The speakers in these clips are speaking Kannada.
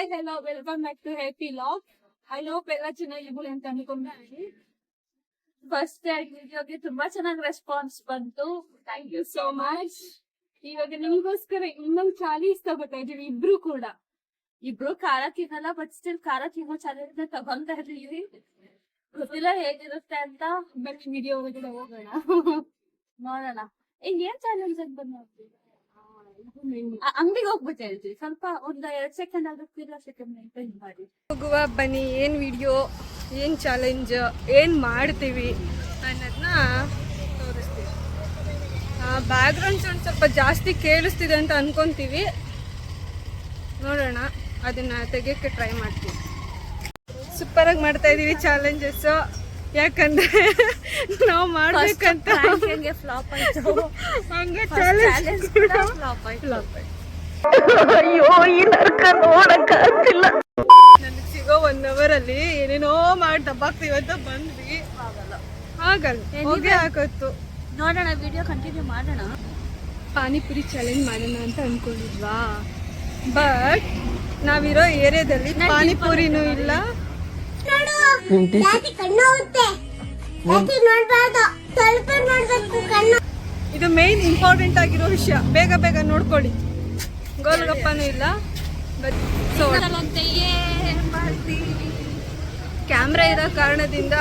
Hi hello welcome back to happy log. I hope ಎಲ್ಲ ಚೆನ್ನಾಗಿರ್ಬೋದು ಅಂತ ಅನ್ಕೊಂಡ್ರಿ. ಫಸ್ಟ್ ವಿಡಿಯೋಗೆ ತುಂಬಾ ಚೆನ್ನಾಗಿ ರೆಸ್ಪಾನ್ಸ್ ಬಂತು. Thank you so much. ಇವಾಗ ನಿಮ್ಗೋಸ್ಕರ ಇನ್ನೊಂದು ಚಾಲೀಸ್ ತಗೋತಾ ಇದೀವಿ ಇಬ್ರು ಖಾರ ತಿನ್ನಲ್ಲ, ಬಟ್ ಸ್ಟಿಲ್ ಖಾರ ತಿನ್ನೋ ಚಾಲೆಂಜ್ ತಗೊಂತಾ ಇದೀವಿ. ಗೊತ್ತಿಲ್ಲ ಹೇಗಿರುತ್ತೆ ಅಂತ, ಬಟ್ ವಿಡಿಯೋ ಒಳಗಡೆ ಹೋಗೋಣ ನೋಡೋಣ. ಏನ್ ಚಾಲೆಂಜ್ ಅಂತ ಬಂದು ಅಂಗಡಿಗೆ ಹೋಗ್ಬಿಟ್ಟು ಹೇಳ್ತೀವಿ. ಸ್ವಲ್ಪ ಒಂದು 2 ಸೆಕೆಂಡ್ ಆಗುತ್ತಿಲ್ಲ, ಸೆಕೆಂಡ್ ಮೈಂಟೈನ್ ಮಾಡಿ ಹೋಗುವ. ಬನ್ನಿ, ಏನ್ ವಿಡಿಯೋ, ಏನ್ ಚಾಲೆಂಜ್, ಏನ್ ಮಾಡ್ತೀವಿ ಅನ್ನೋದನ್ನ ತೋರಿಸ್ತೀವಿ. ಬ್ಯಾಕ್ ಗ್ರೌಂಡ್ ಸೌಂಡ್ ಸ್ವಲ್ಪ ಜಾಸ್ತಿ ಕೇಳಿಸ್ತಿದೆ ಅಂತ ಅನ್ಕೊಂತೀವಿ. ನೋಡೋಣ, ಅದನ್ನ ತೆಗಿಯಕ್ಕೆ ಟ್ರೈ ಮಾಡ್ತೀವಿ. ಸೂಪರ್ ಆಗಿ ಮಾಡ್ತಾ ಇದೀವಿ ಚಾಲೆಂಜಸ್. ಯಾಕಂದ್ರೆ ನಾವು ಮಾಡ್ಬೇಕಂತ ಫ್ಲಾಪ್ ಆಯ್ತು, ಹಂಗೆ ಚಾಲೆಂಜ್ ಫ್ಲಾಪ್ ಆಯ್ತು. ನನಗೆ ಸಿಗೋ 1 hour ಅಲ್ಲಿ ಏನೇನೋ ಮಾಡಿ ದಬ್ಬಾಕ್ತೀವಿ ಅಂತ ಬಂದ್ವಿ. ಆಗಲ್ಲ, ಹೋಗೇ ಆಗೋತ್ತು. ನೋಡೋಣ, ವಿಡಿಯೋ ಕಂಟಿನ್ಯೂ ಮಾಡೋಣ. ಪಾನಿಪುರಿ ಚಾಲೆಂಜ್ ಮಾಡೋಣ ಅಂತ ಅನ್ಕೊಂಡಿದ್ವಾ, ಬಟ್ ನಾವಿರೋ ಏರಿಯಾದಲ್ಲಿ ಪಾನಿಪುರಿನೂ ಇಲ್ಲ. ಇದು ಮೇನ್ ಇಂಪಾರ್ಟೆಂಟ್ ಆಗಿರೋ ವಿಷಯ. ಬೇಗ ಬೇಗ ನೋಡ್ಕೊಳ್ಳಿ. ಗೋಲ್ಗಪ್ಪನೂ ಇಲ್ಲ. ಕ್ಯಾಮ್ರಾ ಇರೋ ಕಾರಣದಿಂದ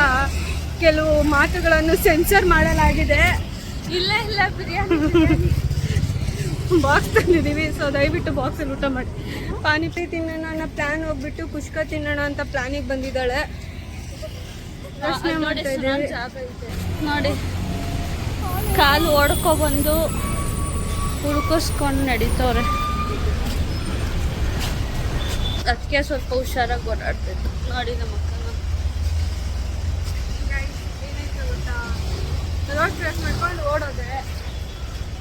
ಕೆಲವು ಮಾತುಗಳನ್ನು ಸೆನ್ಸರ್ ಮಾಡಲಾಗಿದೆ. ಇಲ್ಲ ಬಿರಿಯಾನಿ ಬಾಕ್ಸ್ ತಂದಿದ್ದೀವಿ, ಸೊ ದಯವಿಟ್ಟು ಬಾಕ್ಸಲ್ಲಿ ಊಟ ಮಾಡಿ. ಪಾನಿಪುರಿ ತಿನ್ನೋಣ ಅನ್ನೋ ಪ್ಲಾನ್ ಹೋಗ್ಬಿಟ್ಟು ಕುಷ್ಕ ತಿನ್ನೋಣ ಅಂತ ಪ್ಲಾನಿಗೆ ಬಂದಿದ್ದಾಳೆ. ನೋಡಿ, ಕಾಲು ಹೊಡ್ಕೊಬಂದು ಹುಡ್ಕಿಸ್ಕೊಂಡು ನಡೀತವ್ರೆ. ಅದಕ್ಕೆ ಸ್ವಲ್ಪ ಹುಷಾರಾಗಿ ಓಡಾಡ್ತಿತ್ತು. ನೋಡಿ ನಮ್ಮ ಅಕ್ಕನ ಏನಾಯ್ತು ಗೊತ್ತಾ, ರೋಡ್ ಕ್ರಾಸ್ ಮಾಡ್ಕೊಂಡು ಓಡೋದೆ.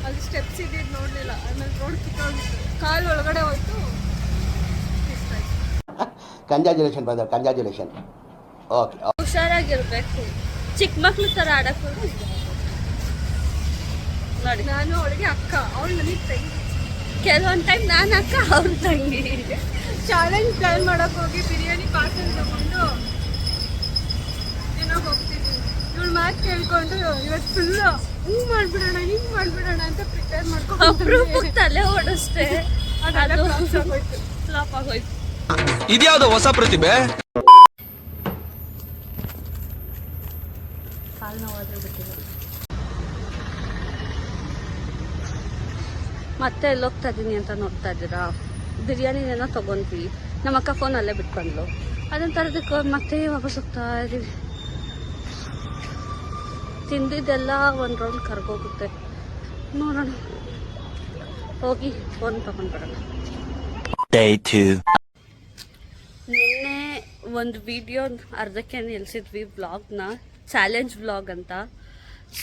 ಅಲ್ಲಿ ಸ್ಟೆಪ್ಸ್ ಇದ್ದಿದ್ದು ನೋಡಲಿಲ್ಲ. ಆಮೇಲೆ ರೋಡ್ ಕಿತ್ತೋಗಿತ್ತು, ಕಾಲು ಒಳಗಡೆ ಹೋಯ್ತು. Congratulation brother, congratulation. ಓಕೆ, ಹುಷಾರಾಗಿರ್ಬೇಕು. ಚಿಕ್ಕ ಮಕ್ಳು ತರ ಆಡಕ್ ನೋಡಿ. ನಾನು ಅವಳಿಗೆ ಅಕ್ಕ, ಅವಳು ನನಗೆ ತಂಗಿ. ಕೆಲವೊಂದು ಟೈಮ್ ನಾನು ಅಕ್ಕ, ಅವ್ರ ತಂಗಿ. ಚಾಲೆಂಜ್ ಪ್ಲಾನ್ ಮಾಡಕ್ ಹೋಗಿ ಬಿರಿಯಾನಿ ಪಾರ್ಸಲ್ ತಗೊಂಡು ಏನೋ ಹೋಗ್ತಿದ್ವಿ. ಇವಳು ಮಾತು ಕೇಳ್ಕೊಂಡು ಇವತ್ತು ಫುಲ್ಲು ಹಿಂಗ್ ಮಾಡ್ಬಿಡೋಣ ಅಂತ ಪ್ರಿಪೇರ್ ಮಾಡ್ಕೊಂಡು ತಲೆ ಓಡಿಸ್ತೆ. ಅದು ಫ್ಲಾಪ್ ಆಗೋಯ್ತು. ಇದ್ಯಾವುದೋ ಹೊಸ ಪ್ರತಿಭೆ. ಕಾಲು ನೋವಾದ್ರೆ ಬಿಟ್ಟಿಲ್ಲ. ಮತ್ತೆ ಎಲ್ಲಿ ಹೋಗ್ತಾ ಇದ್ದೀನಿ ಅಂತ ನೋಡ್ತಾ ಇದ್ದೀರಾ. ಬಿರಿಯಾನಿನೇನೋ ತೊಗೊಂಡ್ವಿ, ನಮ್ಮ ಅಕ್ಕ ಫೋನಲ್ಲೇ ಬಿಟ್ಕೊಂಡ್ಲು. ಅದನ್ನ ತರೋದಕ್ಕೆ ಮತ್ತೆ ವಾಪಸ್ ಹೋಗ್ತಾ ಇದ್ದೀವಿ. ತಿಂದಿದ್ದೆಲ್ಲ ಒಂದು ರೌಂಡ್ ಕರ್ಗೋಗುತ್ತೆ. ನೋಡೋಣ, ಹೋಗಿ ಫೋನ್ ತಗೊಂಡ್ಬರೋಣ. ನಿನ್ನೆ ಒಂದು ವಿಡಿಯೋ ಅರ್ಧಕ್ಕೆ ನಿಲ್ಸಿದ್ವಿ, ಬ್ಲಾಗ್ನ, ಚಾಲೆಂಜ್ ಬ್ಲಾಗ್ ಅಂತ.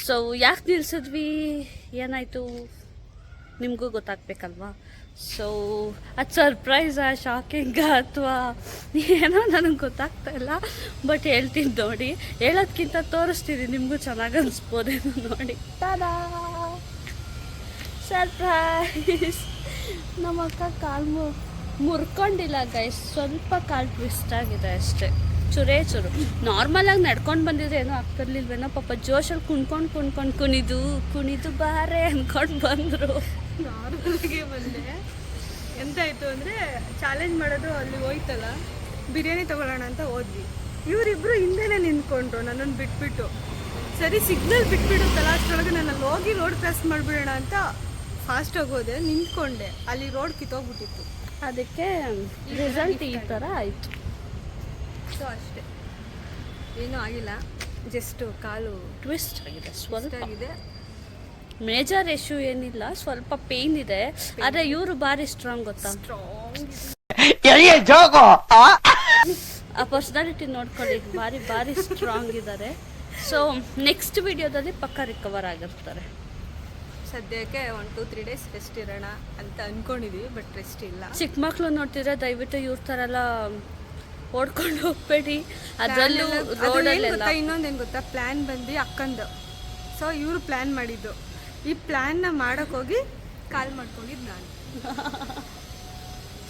ಸೊ ಯಾಕೆ ನಿಲ್ಸಿದ್ವಿ, ಏನಾಯಿತು ನಿಮಗೂ ಗೊತ್ತಾಗ್ಬೇಕಲ್ವಾ. ಸೊ ಅದು ಸರ್ಪ್ರೈಸಾ, ಶಾಕಿಂಗಾ ಅಥವಾ ಏನೋ ನನಗೆ ಗೊತ್ತಾಗ್ತಾ ಇಲ್ಲ. ಬಟ್ ಹೇಳ್ತೀನಿ ನೋಡಿ, ಹೇಳೋದ್ಕಿಂತ ತೋರಿಸ್ತೀನಿ, ನಿಮಗೂ ಚೆನ್ನಾಗಿ ಅನಿಸ್ಬೋದೇನು ನೋಡಿ. ಟಾಡಾ, ಸರ್ಪ್ರೈಸ್. ನಮ್ಮ ಅಕ್ಕ ಕಾಲು ಮುರ್ಕೊಂಡಿಲ್ಲ ಗೈಸ್, ಸ್ವಲ್ಪ ಕಾಲು ಟ್ವಿಸ್ಟ್ ಆಗಿದೆ ಅಷ್ಟೇ, ಚೂರು. ನಾರ್ಮಲಾಗಿ ನಡ್ಕೊಂಡು ಬಂದಿದ್ರೆ ಏನೋ ಆಗ್ತಿರ್ಲಿಲ್ವೇನೋ. ಪಾಪ ಜೋಶಲ್ಲಿ ಕುಣಿದು ಬಾರೆ ಅಂದ್ಕೊಂಡು ಬಂದರು. ನಾರ್ಮಲಾಗೆ ಬಂದೆ. ಎಂತಾಯಿತು ಅಂದರೆ, ಚಾಲೆಂಜ್ ಮಾಡೋದು ಅಲ್ಲಿ ಹೋಯ್ತಲ್ಲ, ಬಿರಿಯಾನಿ ತೊಗೊಳ್ಳೋಣ ಅಂತ ಹೋದ್ವಿ. ಇವರಿಬ್ಬರು ಹಿಂದೆನೇ ನಿಂತ್ಕೊಂಡ್ರು ನನ್ನನ್ನು ಬಿಟ್ಬಿಟ್ಟು. ಸರಿ, ಸಿಗ್ನಲ್ ಬಿಟ್ಬಿಡುತ್ತಲ್ಲ, ಅಷ್ಟರೊಳಗೆ ನಾನು ಹೋಗಿ ರೋಡ್ ಕ್ರಾಸ್ ಮಾಡಿಬಿಡೋಣ ಅಂತ ಫಾಸ್ಟಾಗಿ ಹೋದೆ, ನಿಂತ್ಕೊಂಡೆ. ಅಲ್ಲಿ ರೋಡ್ ಕಿತ್ತೋಗ್ಬಿಟ್ಟಿತ್ತು. ಅದಕ್ಕೆ ರಿಸಲ್ಟ್ ಈ ಥರ ಆಯಿತು. ಸೊ ಅಷ್ಟೇ, ಏನೂ ಆಗಿಲ್ಲ, ಜಸ್ಟ್ ಕಾಲು ಟ್ವಿಸ್ಟ್ ಆಗಿದೆ, ಸ್ವಲ್ಪ ಆಗಿದೆ. ಮೇಜರ್ ಇಶ್ಯೂ ಏನಿಲ್ಲ, ಸ್ವಲ್ಪ ಪೇಯ್ನ್ ಇದೆ. ಆದರೆ ಇವರು ಭಾರಿ ಸ್ಟ್ರಾಂಗ್, ಗೊತ್ತಾ. ಆ ಪರ್ಸನಾಲಿಟಿ ನೋಡ್ಕೊಳ್ಳಿ, ಭಾರಿ ಸ್ಟ್ರಾಂಗ್ ಇದ್ದಾರೆ. ಸೊ ನೆಕ್ಸ್ಟ್ ವಿಡಿಯೋದಲ್ಲಿ ಪಕ್ಕ ರಿಕವರ್ ಆಗಿರ್ತಾರೆ. ಸದ್ಯಕ್ಕೆ 1-2-3 days ರೆಸ್ಟ್ ಇರೋಣ ಅಂತ ಅಂದ್ಕೊಂಡಿದ್ದೀವಿ, ಬಟ್ ರೆಸ್ಟ್ ಇಲ್ಲ. ಚಿಕ್ಕ ಮಕ್ಕಳು ನೋಡ್ತಿದ್ರೆ ದಯವಿಟ್ಟು ಇವ್ರ ಥರ ಎಲ್ಲ ಓಡ್ಕೊಂಡು ಹೋಗ್ಬೇಡಿ. ಅದರಲ್ಲೂ ರೋಡಲ್ಲೆಲ್ಲ. ಇನ್ನೊಂದೇನು ಗೊತ್ತಾ, ಪ್ಲ್ಯಾನ್ ಬಂದು ಅಕ್ಕಂದು. ಸೊ ಇವರು ಪ್ಲ್ಯಾನ್ ಮಾಡಿದ್ದು. ಈ ಪ್ಲ್ಯಾನ್ನ ಮಾಡೋಕ್ಕೋಗಿ ಕಾಲ್ ಮಾಡ್ಕೊಂಡಿದ್ದು ನಾನು.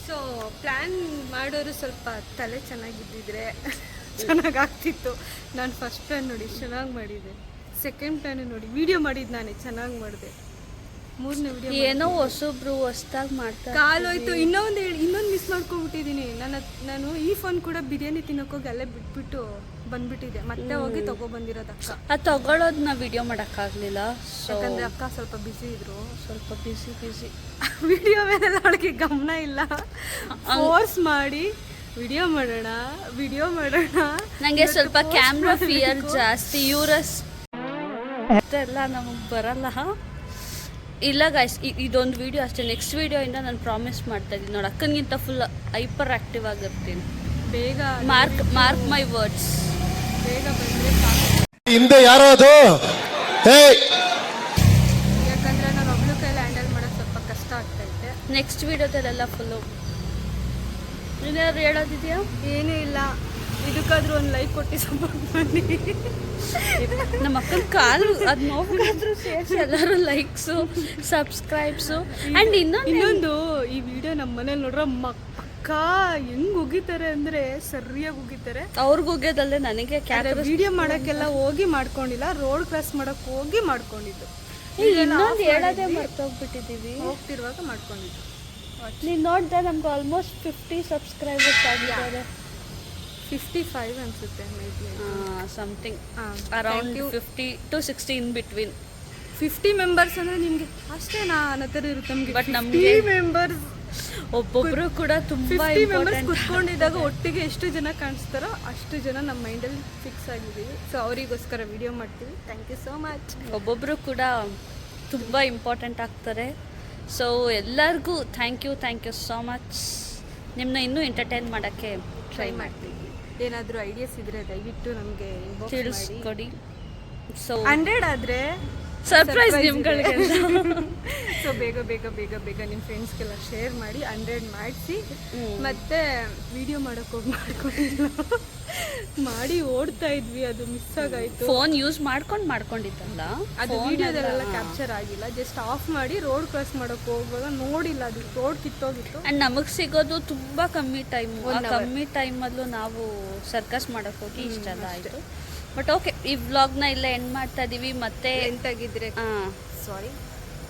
ಸೊ ಪ್ಲ್ಯಾನ್ ಮಾಡೋರು ಸ್ವಲ್ಪ ತಲೆ ಚೆನ್ನಾಗಿದ್ದಿದ್ರೆ ಚೆನ್ನಾಗಾಗ್ತಿತ್ತು. ನಾನು ಫಸ್ಟ್ ಪ್ಲ್ಯಾನ್ ನೋಡಿ ಚೆನ್ನಾಗಿ ಮಾಡಿದೆ, ಸೆಕೆಂಡ್ ಪ್ಲ್ಯಾನ್ ನೋಡಿ ವಿಡಿಯೋ ಮಾಡಿದ್ದು ನಾನೇ ಚೆನ್ನಾಗಿ ಮಾಡಿದೆ, ಮೂರನೇ ವಿಡಿಯೋ ಏನೋ ಹೊಸಬ್ರು ಹೊಸ್ದಾಗಿ ಮಾಡ್ತಾರೆ. ಕಾಲೋಯ್ತು. ಇನ್ನೊಂದು ಮಿಸ್ ಮಾಡ್ಕೊಂಡ್ಬಿಟ್ಟಿದ್ದೀನಿ. ನಾನು ಈ ಫೋನ್ ಕೂಡ ಬಿರಿಯಾನಿ ತಿನ್ನೋಕೋಗಿ ಅಲ್ಲೇ ಬಿಟ್ಬಿಟ್ಟು ಬಂದ್ಬಿಟ್ಟಿದೆ. ಮತ್ತೆ ಹೋಗಿ ತಗೊಬಂದಿರೋದು ಅಕ್ಕ. ಅದು ತಗೊಳ್ಳೋದನ್ನ ವಿಡಿಯೋ ಮಾಡೋಕ್ಕಾಗಲಿಲ್ಲ. ಸೊ ಯಾಕಂದ್ರೆ ಅಕ್ಕ ಸ್ವಲ್ಪ ಬ್ಯುಸಿ ಇದ್ರು, ಸ್ವಲ್ಪ ಬಿಸಿ ವಿಡಿಯೋ ಮೇಲೆ ಅವಳಿಗೆ ಗಮನ ಇಲ್ಲ. ಫೋರ್ಸ್ ಮಾಡಿ ವಿಡಿಯೋ ಮಾಡೋಣ ನನಗೆ ಸ್ವಲ್ಪ ಕ್ಯಾಮ್ರಾ ಫಿಯರ್ ಜಾಸ್ತಿ. ಎಲ್ಲ ನಮಗೆ ಬರಲ್ಲ. ಇಲ್ಲ ಗೈಸ್, ಇದೊಂದು ವಿಡಿಯೋ ಅಷ್ಟೇ. ನೆಕ್ಸ್ಟ್ ವಿಡಿಯೋಯಿಂದ ನಾನು ಪ್ರಾಮಿಸ್ ಮಾಡ್ತಾ ಇದ್ದೀನಿ ನೋಡಿ, ಅಕ್ಕನಿಗಿಂತ ಫುಲ್ ಹೈಪರ್ ಆ್ಯಕ್ಟಿವ್ ಆಗಿರ್ತೀನಿ. ಬೇಗ ಮಾರ್ಕ್ ಮೈ ವರ್ಡ್ಸ್. ಬೇಗ ಬಂದರೆ ಸಾಕು. ಹಿಂದೆ ಯಾರೋ ಅದು ಯಾಕಂದ್ರೆ ನಾನು ಒಬ್ಳು ಕೈಲಿ ಹ್ಯಾಂಡಲ್ ಮಾಡೋದು ಸ್ವಲ್ಪ ಕಷ್ಟ ಆಗ್ತೈತೆ. ನೆಕ್ಸ್ಟ್ ವಿಡಿಯೋದಲ್ಲೆಲ್ಲ ಫುಲ್ಲು ಏನಾದ್ರು ಹೇಳೋದಿದೆಯಾ? ಏನೂ ಇಲ್ಲ. ಇದಕ್ಕಾದ್ರೂ ಒಂದು ಲೈಕ್ ಕೊಟ್ಟು ಸಪೋರ್ಟ್ ಮಾಡಿ. ನಮ್ಮ ಅಕ್ಕನ ಕಾಲು ಅದು ನೋವಾದ್ರೂ ಸೇರಿಸಿ ಎಲ್ಲರೂ ಲೈಕ್ಸು ಸಬ್ಸ್ಕ್ರೈಬ್ಸು. ಆ್ಯಂಡ್ ಇನ್ನೊಂದು ಈ ವಿಡಿಯೋ ನಮ್ಮ ಮನೇಲಿ ನೋಡ್ರೆ ಪಕ್ಕ ಹೆಂಗ್ ಉಗಿತಾರೆ ಅಂದ್ರೆ ಸರಿಯಾಗಿ ಉಗಿತಾರೆ. ಅವ್ರಿಗೆ ಹೋಗ್ಯೋದಲ್ಲದೆ ನನಗೆ ವಿಡಿಯೋ ಮಾಡೋಕ್ಕೆಲ್ಲ ಹೋಗಿ ಮಾಡ್ಕೊಂಡಿಲ್ಲ, ರೋಡ್ ಕ್ರಾಸ್ ಮಾಡಕ್ ಹೋಗಿ ಮಾಡ್ಕೊಂಡಿದ್ದು. ಇನ್ನೊಂದು ಹೇಳೋದೇ ಮರ್ತೋಗ್ಬಿಟ್ಟಿದ್ದೀವಿ. ಹೋಗ್ತಿರುವಾಗ ಮಾಡ್ಕೊಂಡಿದ್ದು. ನೀನು ನೋಡಿದೆ ನಮ್ಗೆ ಆಲ್ಮೋಸ್ಟ್ 50 ಸಬ್ಸ್ಕ್ರೈಬರ್ಸ್ ಆಗಿದ್ದಾರೆ. 55 ಅನ್ಸುತ್ತೆ something around 50 to 60 in between. 50 members ಅಂದ್ರೆ ನಿಮ್ಗೆ ಅಷ್ಟೇನಾ ಅನ್ನೋ ಥರ ಇರುತ್ತೆ ನಮ್ಗೆ. ಬಟ್ ನಮಗೆ ಮೆಂಬರ್ಸ್ ಒಬ್ಬೊಬ್ರು ಕೂಡ ತುಂಬಾ 50 ಮೆಂಬರ್ಸ್ ಕುತ್ಕೊಂಡಿದ್ದಾಗ ಒಟ್ಟಿಗೆ ಎಷ್ಟು ಜನ ಕಾಣಿಸ್ತಾರೋ ಅಷ್ಟು ಜನ ನಮ್ಮ ಮೈಂಡಲ್ಲಿ ಫಿಕ್ಸ್ ಆಗಿದ್ದೀವಿ. ಸೊ ಅವರಿಗೋಸ್ಕರ ವಿಡಿಯೋ ಮಾಡ್ತೀವಿ. Thank you so much. ಒಬ್ಬೊಬ್ರು ಕೂಡ ತುಂಬ ಇಂಪಾರ್ಟೆಂಟ್ ಆಗ್ತಾರೆ. ಸೊ ಎಲ್ಲರಿಗೂ ಥ್ಯಾಂಕ್ ಯು ಸೋ ಮಚ್. ನಿಮ್ಮನ್ನ ಇನ್ನೂ ಎಂಟರ್ಟೈನ್ ಮಾಡೋಕ್ಕೆ ಟ್ರೈ ಮಾಡ್ತೀವಿ. ಏನಾದರೂ ಐಡಿಯಾಸ್ ಇದ್ರೆ ದಯವಿಟ್ಟು ನಮಗೆ ತಿಳಿಸ್ಕೊಡಿ. ಸೊ 100 ಆದರೆ ಸರ್ಪ್ರೈಸ್ ನಿಮ್ಗಳಿಗೆ. ಸೊ ಬೇಗ ನಿಮ್ಮ ಫ್ರೆಂಡ್ಸ್ಗೆಲ್ಲ ಶೇರ್ ಮಾಡಿ 100 ಮಾಡಿಸಿ. ಮತ್ತೆ ವಿಡಿಯೋ ಮಾಡೋಕೆ ಮಾಡ್ಕೊಂಡಿಲ್ಲ, ಮಾಡಿ ಓಡ್ತಾ ಇದ್ವಿ, ಅದು ಮಿಸ್ ಆಗಾಯ್ತು. ಫೋನ್ ಯೂಸ್ ಮಾಡ್ಕೊಂಡಿದ್ದಲ್ಲ, ಅದು ವಿಡಿಯೋದಲ್ಲೆಲ್ಲ ಕ್ಯಾಪ್ಚರ್ ಆಗಿಲ್ಲ. ಜಸ್ಟ್ ಆಫ್ ಮಾಡಿ ರೋಡ್ ಕ್ರಾಸ್ ಮಾಡೋಕೆ ಹೋಗುವಾಗ ನೋಡಿಲ್ಲ, ಅದು ರೋಡ್ ಕಿತ್ತೋಗಿತ್ತು. ಆ್ಯಂಡ್ ನಮಗೆ ಸಿಗೋದು ತುಂಬ ಕಮ್ಮಿ ಟೈಮಲ್ಲೂ ನಾವು ಸರ್ಕಸ್ ಮಾಡೋಕ್ಕೆ ಹೋಗಿ ಇಷ್ಟೆಲ್ಲ ಆಯಿತು. ಬಟ್ ಓಕೆ, ಈ ವ್ಲಾಗ್ನ ಇಲ್ಲೇ ಎಂಡ್ ಮಾಡ್ತಾ ಇದ್ದೀವಿ. ಮತ್ತೆ ಎಂತಾಗಿದ್ರೆ ಸಾರಿ,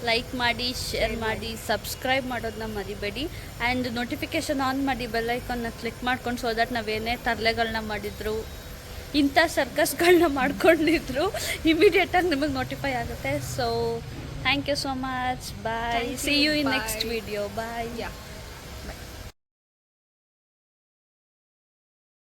ಲೈಕ್ ಮಾಡಿ, ಶೇರ್ ಮಾಡಿ, ಸಬ್ಸ್ಕ್ರೈಬ್ ಮಾಡೋದನ್ನ ಮರಿಬೇಡಿ. ಆ್ಯಂಡ್ ನೋಟಿಫಿಕೇಷನ್ ಆನ್ ಮಾಡಿ, ಬೆಲ್ ಐಕಾನ್ನ ಕ್ಲಿಕ್ ಮಾಡ್ಕೊಂಡು, ಸೊ ದಟ್ ನಾವೇನೇ ತರಲೆಗಳನ್ನ ಮಾಡಿದ್ರು, ಇಂಥ ಸರ್ಕಸ್ಗಳನ್ನ ಮಾಡ್ಕೊಂಡಿದ್ರು ಇಮಿಡಿಯೇಟಾಗಿ ನಿಮಗೆ ನೋಟಿಫೈ ಆಗುತ್ತೆ. So thank you so much. Bye. See you in next video. Bye.